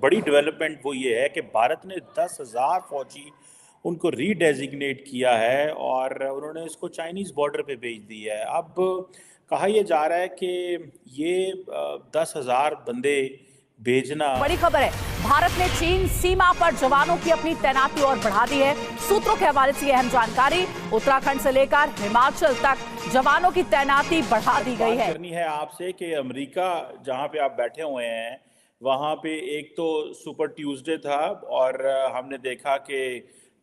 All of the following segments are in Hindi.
बड़ी डेवलपमेंट वो ये है कि भारत ने 10,000 फौजी उनको रीडेजिग्नेट किया है और उन्होंने इसको चाइनीज़ बॉर्डर पे भेज दिया है। अब कहा यह जा रहा है कि ये 10,000 बंदे भेजना। बड़ी खबर है, भारत ने चीन सीमा पर जवानों की अपनी तैनाती और बढ़ा दी है। सूत्रों के हवाले से अहम जानकारी, उत्तराखंड से लेकर हिमाचल तक जवानों की तैनाती बढ़ा दी गई है। करनी है आपसे कि अमेरिका जहां पे आप बैठे हुए हैं वहां पे एक तो सुपर ट्यूसडे था और हमने देखा कि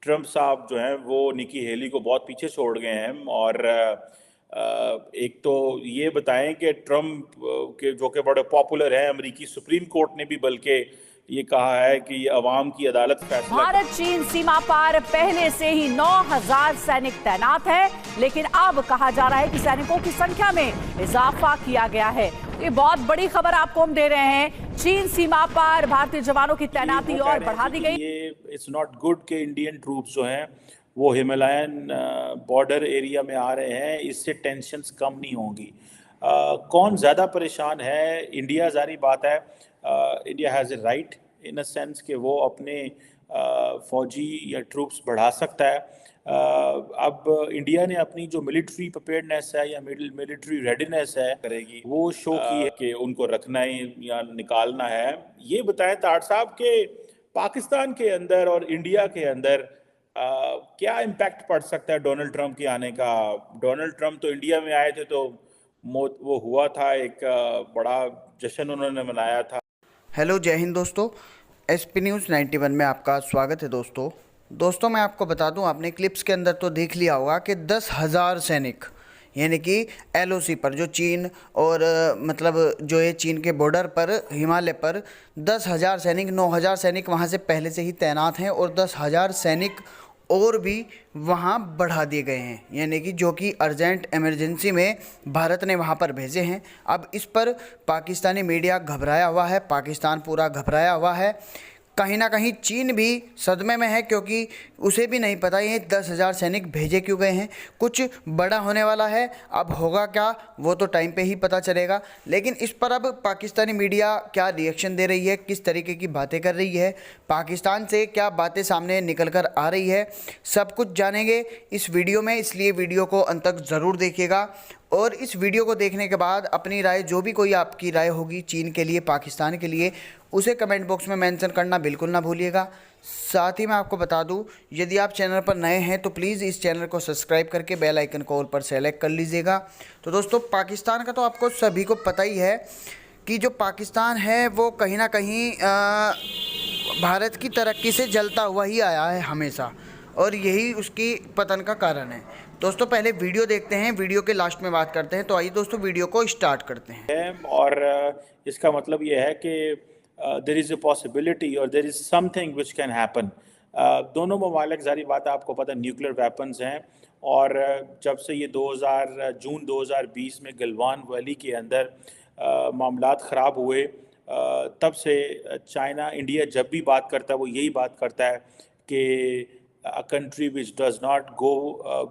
ट्रम्प साहब जो हैं वो निकी हेली को बहुत पीछे छोड़ गए हैं और एक तो ये बताएं कि ट्रम्प के जो कि बड़े पॉपुलर हैं, अमेरिकी सुप्रीम कोर्ट ने भी बल्कि ये कहा है कि ये अवाम की अदालत फैसला। भारत चीन सीमा पर पहले से ही 9,000 सैनिक तैनात है, लेकिन अब कहा जा रहा है कि सैनिकों की संख्या में इजाफा किया गया है। ये बहुत बड़ी खबर आपको हम दे रहे हैं। चीन सीमा पर भारतीय जवानों की तैनाती और बढ़ा दी गई। ये इट्स नॉट गुड कि इंडियन ट्रूप्स जो हैं वो हिमालयन बॉर्डर एरिया में आ रहे हैं, इससे टेंशन्स कम नहीं होंगी। कौन ज़्यादा परेशान है? इंडिया, जारी बात है, India has a right in a sense कि वो अपने फौजी या ट्रूप्स बढ़ा सकता है। अब इंडिया ने अपनी जो मिलिट्री प्रिपेयर्डनेस है या मिलिट्री रेडीनेस है करेगी, वो शो की है कि उनको रखना है या निकालना है। ये बताएं ताड़ साहब के पाकिस्तान के अंदर और इंडिया के अंदर क्या इम्पैक्ट पड़ सकता है डोनाल्ड ट्रंप के आने का? डोनाल्ड ट्रंप तो इंडिया में आए थे तो वो हुआ था, एक बड़ा जश्न उन्होंने मनाया था। हेलो, जय हिंद दोस्तों। एसपी न्यूज़ 91 में आपका स्वागत है दोस्तों मैं आपको बता दूं, आपने क्लिप्स के अंदर तो देख लिया होगा कि 10,000 सैनिक यानी कि एलओसी पर जो चीन और मतलब जो ये चीन के बॉर्डर पर हिमालय पर 10,000 सैनिक, 9,000 सैनिक वहाँ से पहले से ही तैनात हैं और 10,000 सैनिक और भी वहाँ बढ़ा दिए गए हैं, यानी कि जो कि अर्जेंट इमरजेंसी में भारत ने वहाँ पर भेजे हैं। अब इस पर पाकिस्तानी मीडिया घबराया हुआ है, पाकिस्तान पूरा घबराया हुआ है। कहीं ना कहीं चीन भी सदमे में है क्योंकि उसे भी नहीं पता ये 10,000 सैनिक भेजे क्यों गए हैं। कुछ बड़ा होने वाला है, अब होगा क्या वो तो टाइम पे ही पता चलेगा। लेकिन इस पर अब पाकिस्तानी मीडिया क्या रिएक्शन दे रही है, किस तरीके की बातें कर रही है, पाकिस्तान से क्या बातें सामने निकल कर आ रही है, सब कुछ जानेंगे इस वीडियो में। इसलिए वीडियो को अंत तक ज़रूर देखिएगा और इस वीडियो को देखने के बाद अपनी राय, जो भी कोई आपकी राय होगी चीन के लिए, पाकिस्तान के लिए, उसे कमेंट बॉक्स में मेंशन करना बिल्कुल ना भूलिएगा। साथ ही मैं आपको बता दूं, यदि आप चैनल पर नए हैं तो प्लीज़ इस चैनल को सब्सक्राइब करके बेल आइकन को ऑल पर सेलेक्ट कर लीजिएगा। तो दोस्तों, पाकिस्तान का तो आपको सभी को पता ही है कि जो पाकिस्तान है वो कहीं ना कहीं भारत की तरक्की से जलता हुआ ही आया है हमेशा, और यही उसकी पतन का कारण है। दोस्तों पहले वीडियो देखते हैं, वीडियो के लास्ट में बात करते हैं। तो आइए दोस्तों वीडियो को स्टार्ट करते हैं। और इसका मतलब ये है कि देयर इज़ अ पॉसिबिलिटी और there is something which can happen. दोनों ममालिक, जारी बात है, आपको पता है, न्यूक्लियर वेपन्स हैं और जब से ये जून 2020 में गलवान वैली के अंदर मामलात ख़राब हुए, तब से चाइना, इंडिया जब भी बात करता है वो यही बात करता है कि a country which does not go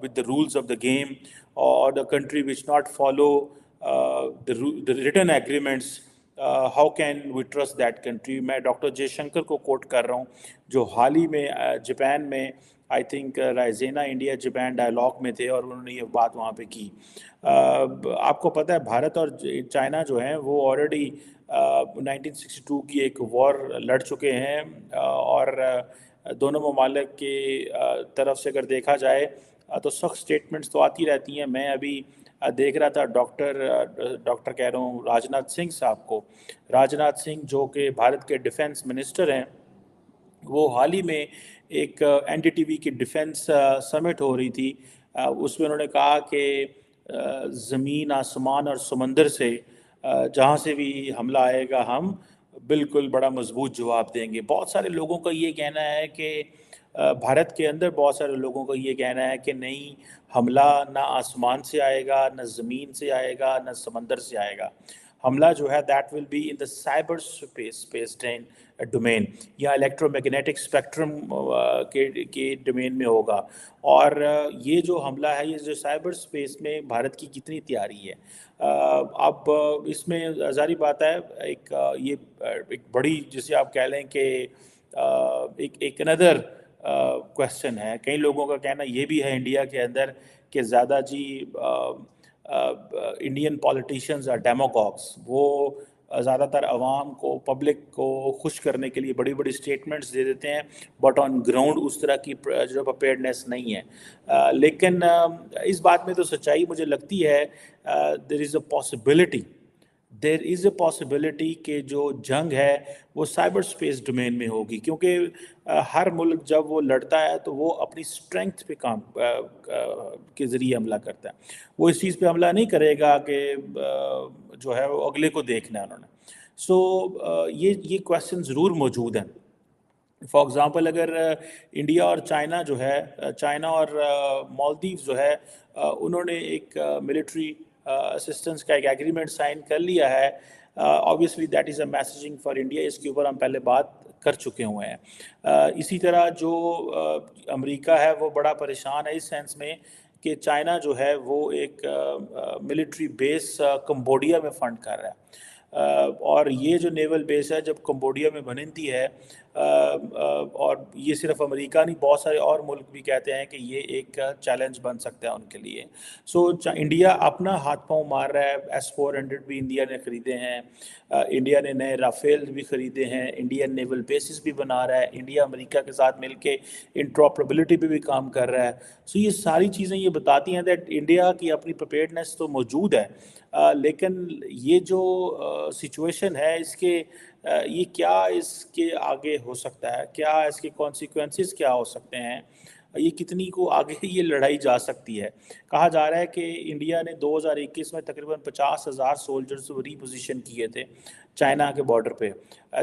with the rules of the game, or the country which not follow the written agreements, how can we trust that country? मैं डॉक्टर जयशंकर को कोट कर रहा हूँ, जो हाल ही में जापान में I think Raisina India Japan dialogue में थे और उन्होंने ये बात वहाँ पे की। आपको पता है भारत और चाइना जो हैं वो ऑलरेडी 1962 की एक वॉर लड़ चुके हैं और दोनों ममालिक के तरफ से अगर देखा जाए तो सख्त स्टेटमेंट्स तो आती रहती हैं। मैं अभी देख रहा था डॉक्टर कह रहा हूँ राजनाथ सिंह साहब को, राजनाथ सिंह जो कि भारत के डिफेंस मिनिस्टर हैं, वो हाल ही में एक एनडीटीवी की डिफेंस समिट हो रही थी, उसमें उन्होंने कहा कि ज़मीन, आसमान और समंदर से जहाँ से भी हमला आएगा हम बिल्कुल बड़ा मजबूत जवाब देंगे। बहुत सारे लोगों का ये कहना है कि भारत के अंदर बहुत सारे लोगों का ये कहना है कि नहीं, हमला ना आसमान से आएगा, ना ज़मीन से आएगा, ना समंदर से आएगा, हमला जो है that will be in the cyber space domain या इलेक्ट्रोमैग्नेटिक स्पेक्ट्रम के डोमेन में होगा। और ये जो हमला है, ये जो साइबर स्पेस में भारत की कितनी तैयारी है। अब इसमें जारी बात है, ये एक बड़ी, जिसे आप कह लें कि एक अनदर क्वेश्चन है। कई लोगों का कहना ये भी है इंडिया के अंदर कि ज़्यादा जी इंडियन पॉलिटिशियंस और डेमोगॉग्स, वो ज़्यादातर आवाम को, पब्लिक को खुश करने के लिए बड़ी बड़ी स्टेटमेंट्स दे देते हैं, बट ऑन ग्राउंड उस तरह की जो प्रिपेयर्डनेस नहीं है। लेकिन इस बात में तो सच्चाई मुझे लगती है, देयर इज़ अ पॉसिबिलिटी कि जो जंग है वो साइबर स्पेस डोमेन में होगी, क्योंकि हर मुल्क जब वो लड़ता है तो वो अपनी स्ट्रेंथ पे काम के ज़रिए हमला करता है। वो इस चीज़ पे हमला नहीं करेगा कि जो है वो अगले को देखना है उन्होंने। सो ये क्वेश्चन ज़रूर मौजूद हैं। फॉर एग्ज़ाम्पल, अगर इंडिया और चाइना जो है, चाइना और मालदीव जो है, उन्होंने एक मिलिट्री असिस्टेंस का एक एग्रीमेंट साइन कर लिया है। Obviously that is a messaging for India, इसके ऊपर हम पहले बात कर चुके हुए हैं। इसी तरह जो अमेरिका है वो बड़ा परेशान है इस सेंस में कि चाइना जो है वो एक मिलिट्री बेस कंबोडिया में फंड कर रहा है। और ये जो नेवल बेस है जब कंबोडिया में बनती है, और ये सिर्फ अमेरिका नहीं, बहुत सारे और मुल्क भी कहते हैं कि ये एक चैलेंज बन सकता है उनके लिए। सो इंडिया अपना हाथ पांव मार रहा है। S-400 भी इंडिया ने ख़रीदे हैं, इंडिया ने नए राफेल भी ख़रीदे हैं, इंडियन नेवल बेसिस भी बना रहा है, इंडिया अमेरिका के साथ मिलके इंट्रॉपरेबिलिटी पे भी काम कर रहा है। सो ये सारी चीज़ें ये बताती हैं दैट इंडिया की अपनी प्रिपेयर्डनेस तो मौजूद है, लेकिन ये जो सिचुएशन है, ये क्या इसके आगे हो सकता है, क्या इसके कॉन्सिक्वेंसेस क्या हो सकते हैं, ये कितनी को आगे ये लड़ाई जा सकती है। कहा जा रहा है कि इंडिया ने 2021 में तकरीबन 50,000 सोल्जर्स रीपोजिशन किए थे चाइना के बॉर्डर पे,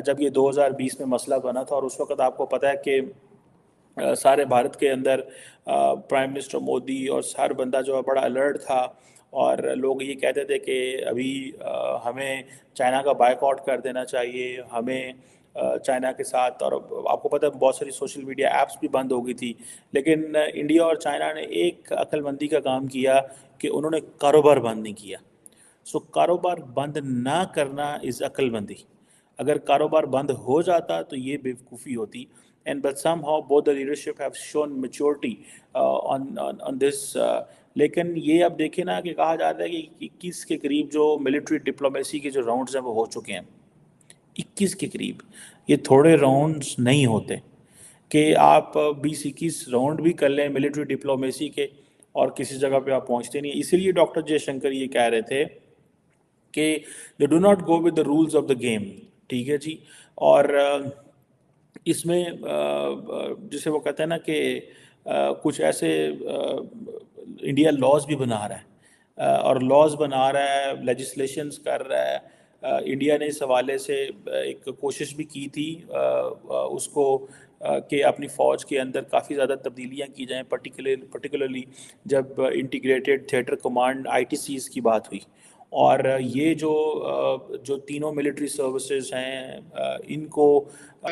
जब ये 2020 में मसला बना था। और उस वक्त आपको पता है कि सारे भारत के अंदर प्राइम मिनिस्टर मोदी और हर बंदा जो है बड़ा अलर्ट था, और लोग ये कहते थे कि अभी हमें चाइना का बायकॉट कर देना चाहिए, हमें चाइना के साथ। और आपको पता है बहुत सारी सोशल मीडिया ऐप्स भी बंद हो गई थी, लेकिन इंडिया और चाइना ने एक अक्लमंदी का काम किया कि उन्होंने कारोबार बंद नहीं किया। सो कारोबार बंद ना करना इज़ अक्लमंदी। अगर कारोबार बंद हो जाता तो ये बेवकूफ़ी होती। And but somehow both the leadership have shown maturity on this. लेकिन ये अब देखें ना कि कहा जाता है कि 21 के करीब जो मिलिट्री डिप्लोमेसी के जो राउंड्स हैं वो हो चुके हैं, 21 के करीब। ये थोड़े राउंड्स नहीं होते कि आप 20-21 राउंड भी कर लें मिलिट्री डिप्लोमेसी के और किसी जगह पे आप पहुंचते नहीं। इसीलिए डॉक्टर जयशंकर ये कह रहे थे कि they do not go with the rules of the game. ठीक है जी। और इसमें जिसे वो कहते हैं ना कि कुछ ऐसे इंडिया लॉज भी बना रहा है, और लॉज बना रहा है, लेजिस्लेशंस कर रहा है। इंडिया ने इस हवाले से एक कोशिश भी की थी उसको कि अपनी फ़ौज के अंदर काफ़ी ज़्यादा तब्दीलियाँ की जाएँ, पर्टिकुलरली जब इंटीग्रेटेड थिएटर कमांड ITCs की बात हुई। और ये जो तीनों मिलिट्री सर्विसेज हैं, इनको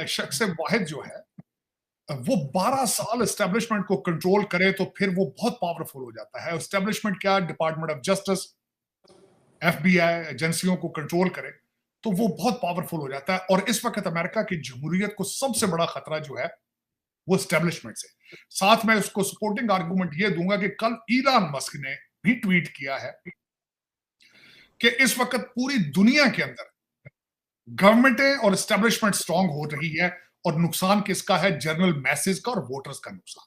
शख्स वाहिद जो है वो 12 साल एस्टेब्लिशमेंट को कंट्रोल करे तो फिर वो बहुत पावरफुल हो जाता है। एस्टेब्लिशमेंट क्या, डिपार्टमेंट ऑफ जस्टिस, FBI एजेंसियों को कंट्रोल करे तो वो बहुत पावरफुल हो जाता है। और इस वक्त अमेरिका की जमहूरियत को सबसे बड़ा खतरा जो है वो एस्टेब्लिशमेंट से। साथ में उसको सपोर्टिंग आर्गूमेंट ये दूंगा कि कल इलान मस्क ने भी ट्वीट किया है कि इस वक्त पूरी दुनिया के अंदर गवर्नमेंटें और एस्टेब्लिशमेंट स्ट्रांग हो रही है, और नुकसान किसका है? जनरल मैसेज का और वोटर्स का नुकसान।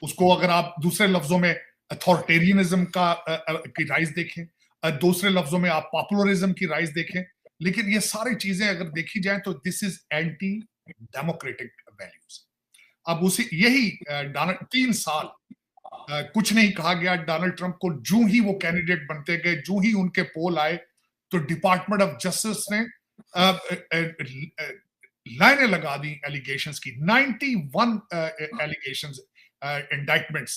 उसको अगर आप दूसरे लफ्जों में अथॉरिटेरियनिज्म की राइज देखें, दूसरे लफ्जों में आप पॉपुलरिज्म की राइज देखें, लेकिन ये सारी चीजें अगर देखी जाए तो this is anti democratic values. अब यही 3 साल कुछ नहीं कहा गया डोनाल्ड ट्रंप को। जो ही वो कैंडिडेट बनते गए, जो ही उनके पोल आए, तो डिपार्टमेंट ऑफ जस्टिस ने लाइनें लगा दी एलिगेशंस की। 91 एलिगेशंस, इंडाइटमेंट्स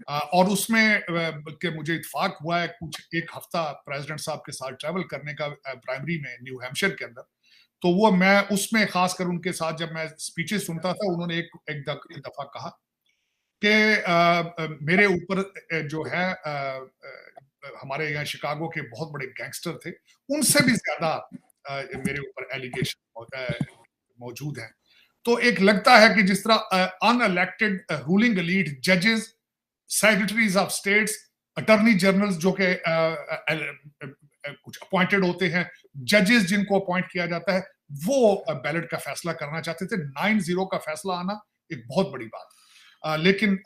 और उसमें बल्कि मुझे इत्फाक हुआ है कुछ एक हफ्ता प्रेसिडेंट साहब के साथ ट्रैवल करने का प्राइमरी में न्यू हैम्पशायर के अंदर। तो वो मैं उसमें खासकर उनके साथ जब मैं स्पीचेस सुनता था, उन्होंने एक दफा कहा कि मेरे ऊपर जो है हमारे यहाँ शिकागो के बहुत बड़े गैंगस्टर थे, उनसे भी ज्यादा मेरे ऊपर एलिगेशन मौजूद है। तो एक लगता है कि जिस तरह अनइलेक्टेड रूलिंग एलीट जजेस, secretaries of states, attorney generals जो कि कुछ अपॉइंटेड होते हैं, जजेस जिनको अपॉइंट किया जाता है, वो बैलेट का फैसला करना चाहते थे। 9-0 का फैसला आना एक बहुत बड़ी बात। लेकिन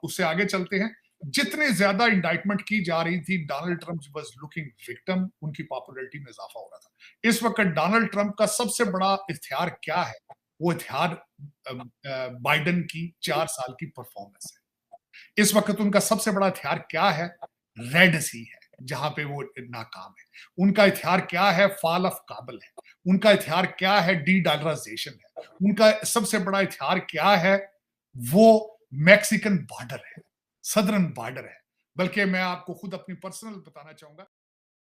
उससे आगे चलते हैं। जितनी ज्यादा इंडाइटमेंट की जा रही थी, Donald Trump was looking victim, उनकी पॉपुलैरिटी में इजाफा हो रहा था। इस वक्त डोनाल्ड ट्रंप का सबसे बड़ा इख्तियार क्या है? वो इख्तियार बाइडेन की 4 साल की परफॉर्मेंस है। इस वक्त उनका सबसे बड़ा हथियार क्या है? रेड सी है, जहां पे वो नाकाम है। उनका हथियार क्या है? फॉल ऑफ काबुल है। उनका हथियार क्या है? डी डॉलराइजेशन है। उनका सबसे बड़ा हथियार क्या है? वो मैक्सिकन बॉर्डर है, सदर्न बॉर्डर है। बल्कि मैं आपको खुद अपनी पर्सनल बताना चाहूंगा।